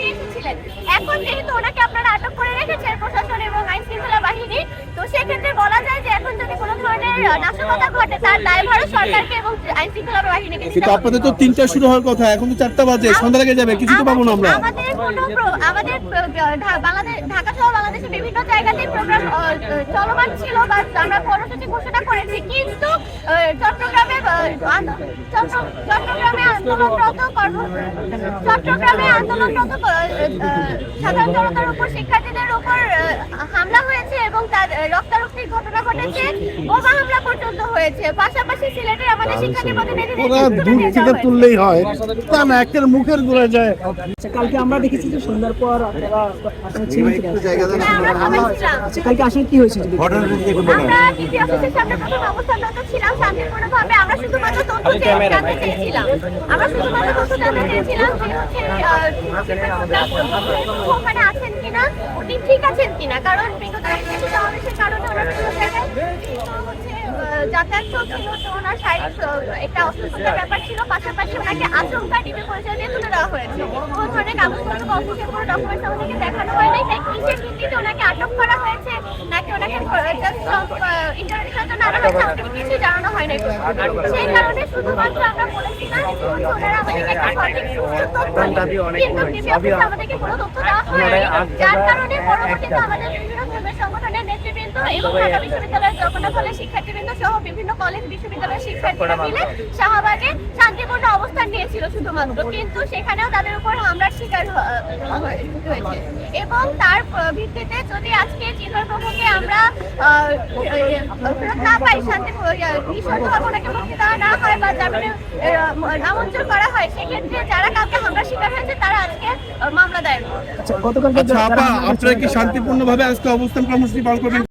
আপনি এসেছিলেন। এখন যেহেতু ওনাকে আপনারা আটক করে রেখেছেন প্রশাসন এবং আইন শৃঙ্খলা বাহিনী, তো সেক্ষেত্রে বলা যায় যে এখন যদি কোনো ধরনের নাশকতা ঘটে তার দায়ভারও সরকারকে এবং আইন শৃঙ্খলা বাহিনীকে দিতে কিন্তু হবে। আপনাদের তো 3টা শুরু হওয়ার কথা, এখন তো 4টা বাজে, সন্ধ্যা লেগে যাবে, কিছু তো পাবো না আমরা। আমাদের ঢাকা সহ বাংলাদেশের বিভিন্ন জায়গাতে প্রোগ্রাম চলমান ছিল বা আমরা কর্মসূচি ঘোষণা করেছি, কিন্তু চট্টগ্রামে আন্দোলনরত সাধারণ জনতার উপর, শিক্ষার্থীদের উপর হামলা হয়েছে এবং তার রক্তারক্তির ঘটনা ঘটেছে, বোমা হামলা পর্যন্ত হয়েছে। পাশাপাশি সিলেটের আমাদের শিক্ষার্থী প্রতিনিধিদের তুললেই হয়, তা না একের মুখের ঘুরে যায়। কালকে আমরা দেখেছি যে সন্ধ্যার পর আপনারা আসলে ছিলেন কিনা? কালকে আসলে কি হয়েছে? আমরা ডিসি অফিসের সামনে প্রথম অবস্থানরত ছিলাম শান্তিপূর্ণভাবে। আমরা শুধুমাত্র তথ্য জানতে চেয়েছিলাম যে ওখানে আছেন কিনা, উনি ঠিক আছেন কিনা, কারণ বিগত কিছু সমাবেশের কারণে ওনার যাতায়াত চলছিল, তো ওনার শারীরিক একটা অসুস্থতার ব্যাপার ছিল। পাশাপাশি ওনাকে আচমকা ডিবি পরিচয় দিয়ে তুলে দেওয়া হয়েছে। কোনো ধরনের কাগজপত্র বা অফিসের কোনো ডকুমেন্টস আমাদেরকে দেখানো হয় নাই। তাই কিসের ভিত্তিতে ওনাকে আটক করা হয়েছে নাকি ওনাকে ইন্টারভিউর জন্য আনা হয়েছে আমাদেরকে কিছু জানানো হয় নাই। সেই কারণে শুধুমাত্র আমরা বলেছিলাম ওনারা আমাদেরকে একটা সঠিক তথ্য দিন, কিন্তু ডিবি অফিসে আমাদেরকে কোনো তথ্য দেওয়া হয় নাই। যার কারণে পরবর্তীতে আমাদের বিভিন্ন ধর্মের সংগঠনের নেতৃবৃন্দ এবং ঢাকা বিশ্ববিদ্যালয়ের জগন্নাথ কলেজ শিক্ষার্থীবৃন্দ সহ বিভিন্ন কলেজ বিশ্ববিদ্যালয়ের শিক্ষার্থীরা মিলে শাহবাগে শান্তিপূর্ণ অবস্থান নিয়েছিল শুধুমাত্র, কিন্তু সেখানেও তাদের উপর হামলার শিকার হয়েছে। এবং তার ভিত্তিতে যদি আজকে চিন্ময় প্রভুকে আমরা ফেরত না পাই, নিঃশর্তভাবে ওনাকে মুক্তি দেওয়া না হয় বা জামিনে নামঞ্জুর করা হয়, সেক্ষেত্রে যারা কালকে হামলার শিকার হয়েছে তারা আজকে মামলা দায়ের করবে। গতকাল আচ্ছা আপা, আপনারা কি শান্তিপূর্ণভাবে আজকে অবস্থান কর্মসূচি পালন করবেন?